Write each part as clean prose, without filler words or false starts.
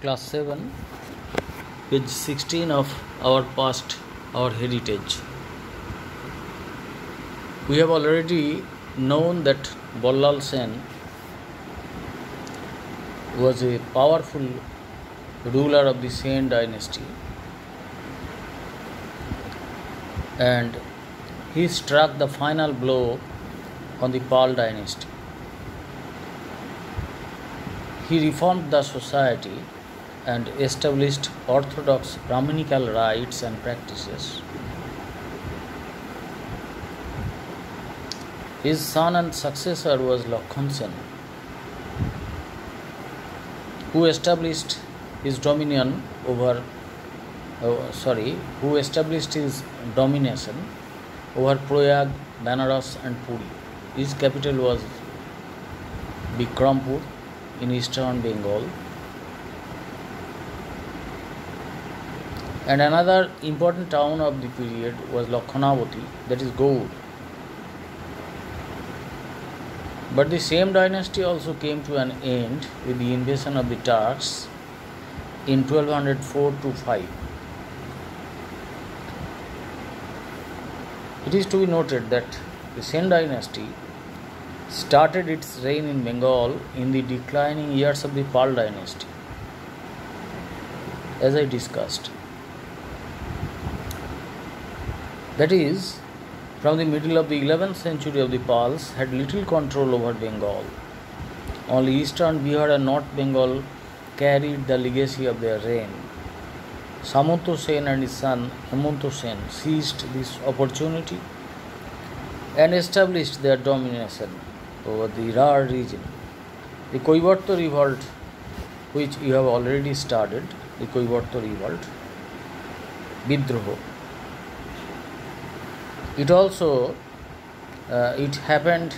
Class 7, page 16 of our past, our heritage. We have already known that Ballal Sen was a powerful ruler of the Sen dynasty, and he struck the final blow on the Pal dynasty. He reformed the society and established orthodox Brahminical rites and practices. His son and successor was Lakhan Sen, who established his domination over Proyag, Banaras and Puri. His capital was Bikrampur in eastern Bengal. And another important town of the period was Lakhanavati, that is Gaur. But the same dynasty also came to an end with the invasion of the Turks in 1204-5. It is to be noted that the Sen dynasty started its reign in Bengal in the declining years of the Pal dynasty, as I discussed. That is, from the middle of the 11th century of the Pals had little control over Bengal. Only eastern Bihar and North Bengal carried the legacy of their reign. Samanto Sen and his son Hemanto Sen seized this opportunity and established their domination over the Rar region. The Koivarto revolt, which you have already started, the Koivarto revolt, Bidroho. It also it happened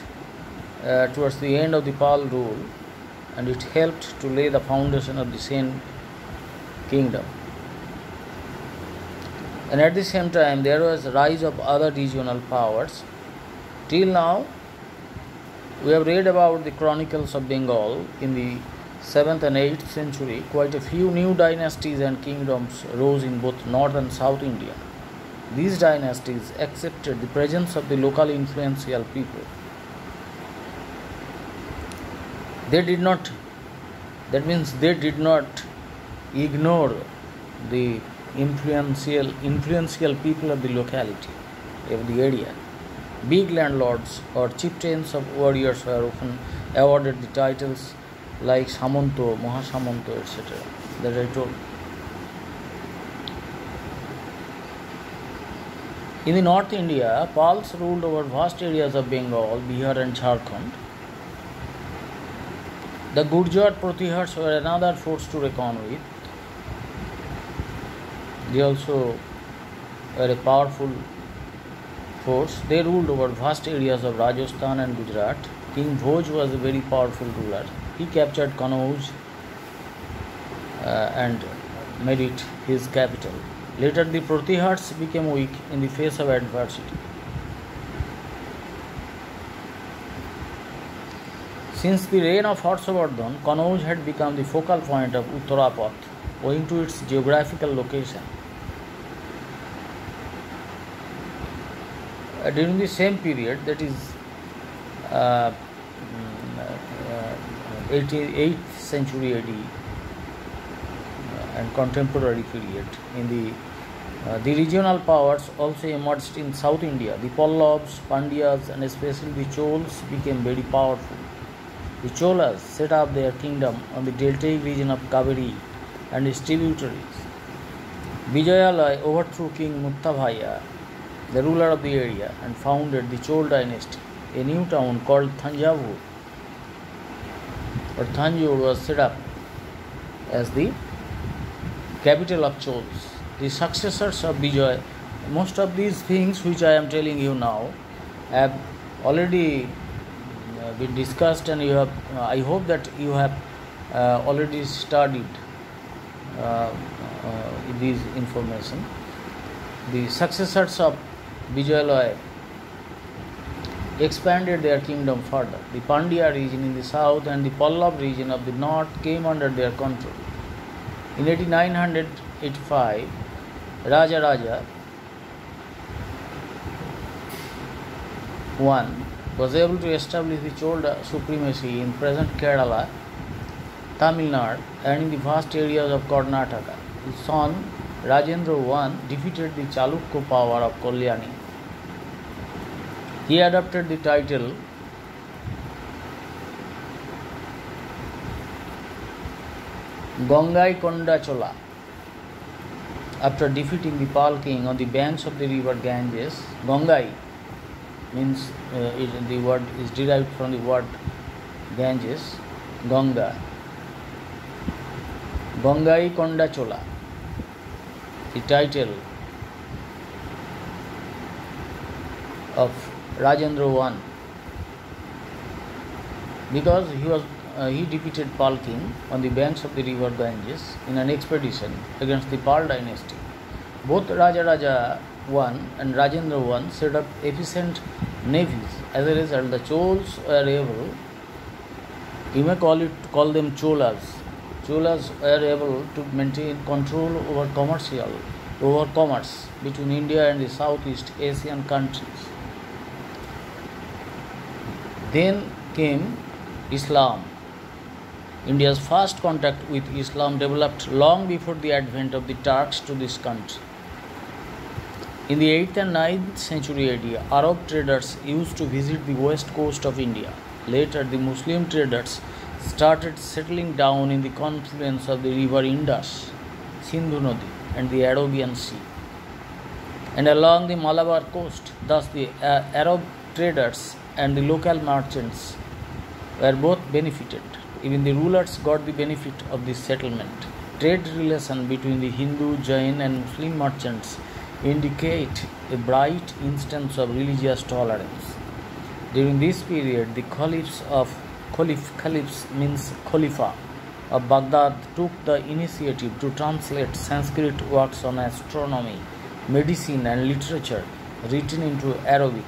towards the end of the Pal rule, and it helped to lay the foundation of the Sen kingdom. And at the same time, there was a rise of other regional powers. Till now, we have read about the chronicles of Bengal in the 7th and 8th century. Quite a few new dynasties and kingdoms rose in both North and South India. These dynasties accepted the presence of the local influential people. They did not ignore the influential people of the locality, of the area. Big landlords or chieftains of warriors were often awarded the titles like Samanto, Mahasamanto, etc. that I told. In the North India, Pals ruled over vast areas of Bengal, Bihar and Jharkhand. The Gurjat Pratihars were another force to reckon with. They also were a powerful force. They ruled over vast areas of Rajasthan and Gujarat. King Bhoj was a very powerful ruler. He captured Kanauj and made it his capital. Later, the Pratihars became weak in the face of adversity. Since the reign of Harshavardhan, Kanauj had become the focal point of Uttarapath, owing to its geographical location. During the same period, that is 8th century AD and contemporary period, the regional powers also emerged in South India. The Pallavas, Pandyas and especially the Cholas became very powerful. The Cholas set up their kingdom on the deltaic region of Kaveri and its tributaries. Vijayalaya overthrew King Muttabhaya, the ruler of the area, and founded the Chol dynasty. A new town called Thanjavur or Thanjore was set up as the capital of Chols. The successors of Vijay, most of these things which I am telling you now have already been discussed, and you have. I hope that you have already studied these information. The successors of Vijayalaya expanded their kingdom further. The Pandya region in the south and the Pallav region of the north came under their control. In 8985, Raja Raja I was able to establish the Chola supremacy in present Kerala, Tamil Nadu, and in the vast areas of Karnataka. His son Rajendra I defeated the Chalukya power of Kalyani. He adopted the title Gangai-konda Chola after defeating the Pal king on the banks of the river Ganges. Gangai means the word is derived from the word Ganges, Ganga. Gangai-konda Chola, the title of Rajendra I, because he defeated Pal king on the banks of the river Ganges in an expedition against the Pal dynasty. Both Raja Raja I and Rajendra I set up efficient navies. As a result, the Chols were able, you may call them Cholas. Cholas were able to maintain control over commerce between India and the Southeast Asian countries. Then came Islam. India's first contact with Islam developed long before the advent of the Turks to this country. In the 8th and 9th century AD, Arab traders used to visit the west coast of India. Later, the Muslim traders started settling down in the confluence of the river Indus, Sindhu Nadi, and the Arabian Sea, and along the Malabar coast. Thus, the Arab traders and the local merchants were both benefited. Even the rulers got the benefit of this settlement. Trade relations between the Hindu, Jain, and Muslim merchants indicate a bright instance of religious tolerance. During this period, the caliphs means Khalifa of Baghdad took the initiative to translate Sanskrit works on astronomy, medicine, and literature written into Arabic.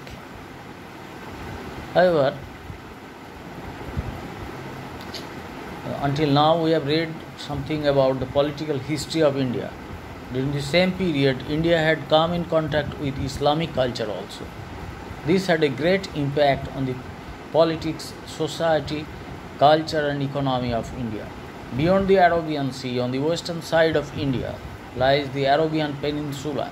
However, until now we have read something about the political history of India. During the same period, India had come in contact with Islamic culture also. This had a great impact on the politics, society, culture, and economy of India. Beyond the Arabian Sea, on the western side of India, lies the Arabian Peninsula.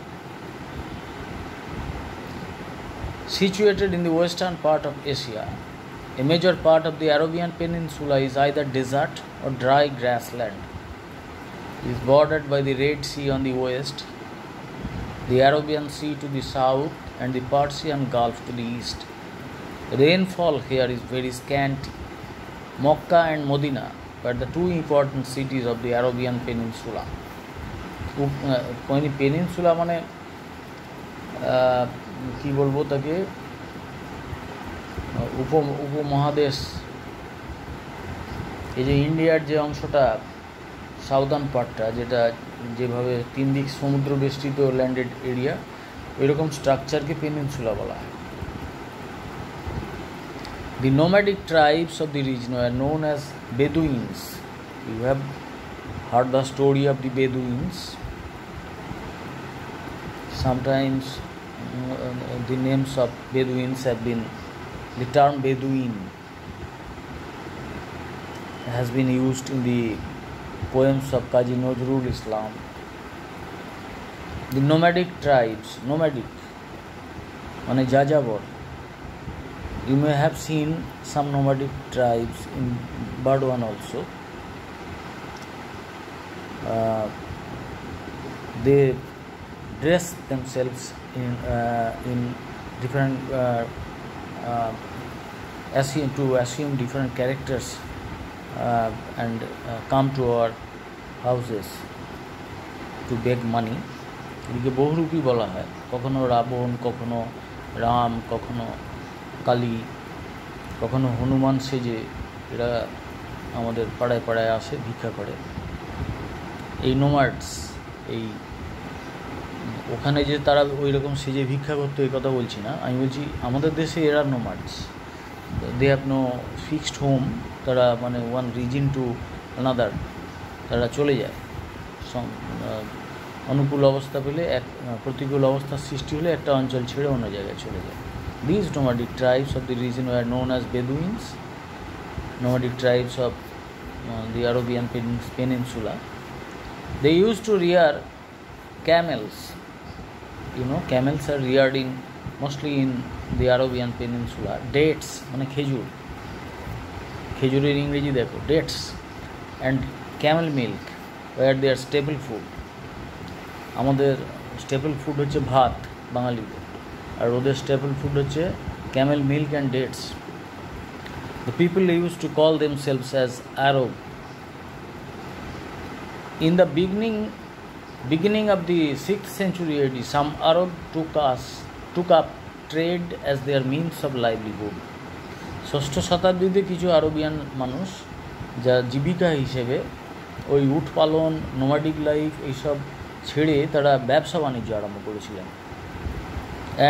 Situated in the western part of Asia, a major part of the Arabian Peninsula is either desert or dry grassland. It is bordered by the Red Sea on the west, the Arabian Sea to the south, and the Persian Gulf to the east. Rainfall here is very scanty. Mecca and Medina were the two important cities of the Arabian Peninsula. Peninsula মানে কি বলবো তাকে উপমহাদেশ, এই যে ইন্ডিয়ার যে অংশটা সাউদার্ন পার্টটা, যেটা যেভাবে তিন দিক সমুদ্র বেষ্টিত ল্যান্ডেড এরিয়া, এরকম স্ট্রাকচারকে পেনিনসুলা বলা হয়। The nomadic tribes of the region were known as Bedouins. You have heard the story of the Bedouins. Sometimes the names of Bedouins have been, the term Bedouin has been used in the poems of Qazi Nazrul Islam. The nomadic tribes, nomadic, মানে যাযাবর. You may have seen some nomadic tribes in Burdwan also. They dress themselves in different assume different characters and come to our houses to beg money. এদিকে বহুরূপী বলা হয়, কখনো রাবণ, কখনো রাম, কখনো কালী, কখনো হনুমান সেজে এরা আমাদের পাড়ায় পাড়ায় আসে, ভিক্ষা করে। এই নোমাডস, এই ওখানে যে তারা ওই রকম সেজে ভিক্ষা করতো এই কথা বলছি না, আমি বলছি আমাদের দেশে এরা nomads. They have no fixed home, তারা মানে ওয়ান রিজন টু আনাদার তারা চলে যায়। অনুকূল অবস্থা পেলে প্রতিকূল অবস্থার সৃষ্টি হলে একটা অঞ্চল ছেড়ে অন্য জায়গায় চলে যায়। These nomadic tribes of the region were known as Bedouins, nomadic tribes of the Arabian Peninsula. They used to rear camels. Camels are reared mostly in the Arabian Peninsula. Dates, মানে খেজুর, খেজুরের ইংরেজি দেখো dates, and camel milk were their staple food. আমাদের staple food হচ্ছে ভাত বাঙালিদের, আর ওদের স্টেপল ফুড হচ্ছে Camel milk and dates. The people used to call themselves as Arab. In the beginning of the 6th century AD, some Arab took up trade as their means of livelihood. ষষ্ঠ শতাব্দীতে কিছু Arabian মানুষ যা জীবিকা হিসেবে ওই উট পালন, নোমাডিক লাইফ এইসব ছেড়ে তারা ব্যবসা বাণিজ্য আরম্ভ করেছিলেন।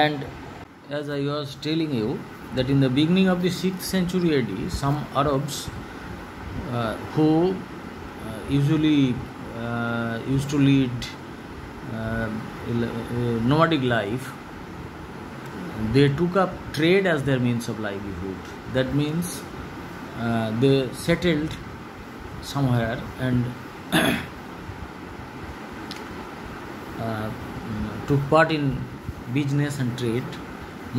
And as I was telling you that in the beginning of the 6th century AD, some Arabs who usually used to lead nomadic life, they took up trade as their means of livelihood. That means they settled somewhere and took part in business and trade.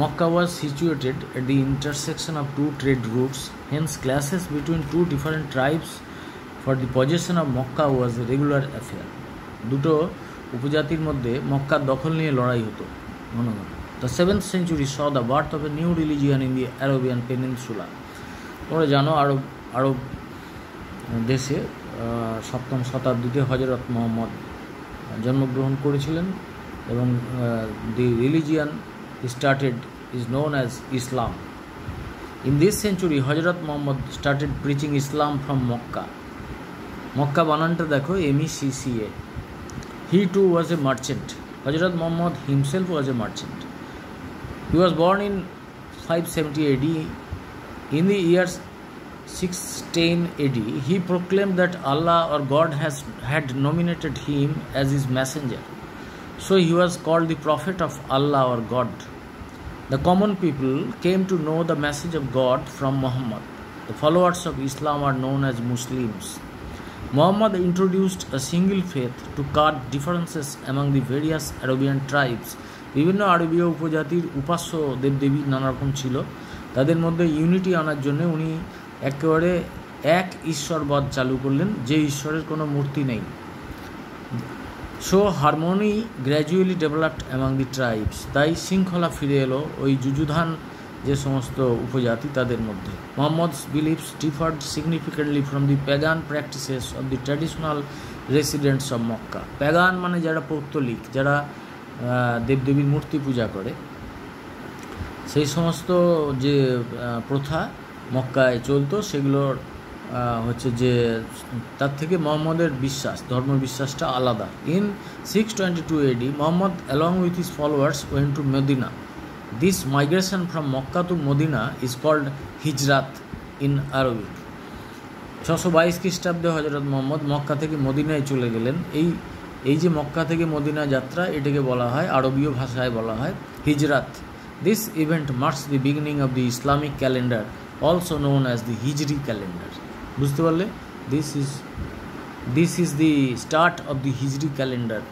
Makkah was situated at the intersection of two trade routes, hence clashes between two different tribes for the possession of Makkah was a regular affair. দুটো উপজাতির মধ্যে মক্কার দখল নিয়ে লড়াই হতো ঘন ঘন। The 7th century saw the birth of a new religion in the Arabian Peninsula. তোমরা জানো আরব দেশে 7ম শতাব্দীতে হযরত মুহাম্মদ জন্মগ্রহণ করেছিলেন এবং the religion started is known as Islam. In this century, Hazrat Muhammad started preaching Islam from Makkah. Makkah bananta দেখো MECCA. He too was a merchant. Hazrat Muhammad himself was a merchant. He was born in 570 AD. In the year 610 AD, he proclaimed that Allah or God had nominated him as his messenger. So he was called the prophet of Allah or God. The common people came to know the message of God from Muhammad. The followers of Islam are known as Muslims. Muhammad introduced a single faith to cut differences among the various Arabian tribes. বিভিন্ন আরবীয় উপজাতির উপাস্য দেবদেবী নানা রকম ছিল, তাদের মধ্যে unity আনার জন্য উনি একেবারে এক ঈশ্বরবাদ চালু করলেন, যে ঈশ্বরের কোনো মূর্তি নেই। So harmony gradually developed among the tribes. তাই শৃঙ্খলা ফিরে এলো ওই যুযুধান যে সমস্ত উপজাতি তাদের মধ্যে। Muhammad's beliefs differed significantly from the pagan practices of the traditional residents of Makkah. Pagan মানে যারা পৌত্তলিক, যারা দেবদেবীর মূর্তি পূজা করে, সেই সমস্ত যে প্রথা মক্কায় চলতো সেগুলোর হচ্ছে যে তার থেকে মুহাম্মদের বিশ্বাস, ধর্মবিশ্বাসটা আলাদা। In 622 AD, Muhammad along with his followers went to Medina. This migration from Makkah to Medina is called Hijrat in Arabic. 622 খ্রিস্টাব্দে হযরত মুহাম্মদ মক্কা থেকে মদিনায় চলে গেলেন। এই যে মক্কা থেকে মদিনা যাত্রা, এটাকে বলা হয়, আরবীয় ভাষায় বলা হয় হিজরাত। This event marks the beginning of the Islamic calendar, also known as the Hijri calendar. বুঝতে পারলে? This is the start of the Hijri calendar.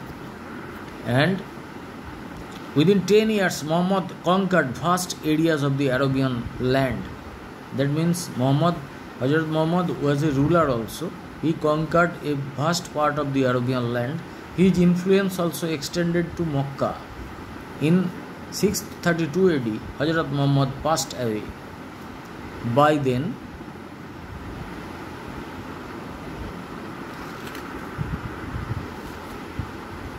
And within 10 years, Muhammad conquered vast areas of the Arabian land. That means Hazrat Muhammad was a ruler also. He conquered a vast part of the Arabian land. His influence also extended to Makkah. In 632 AD, Hazrat Muhammad passed away. By then,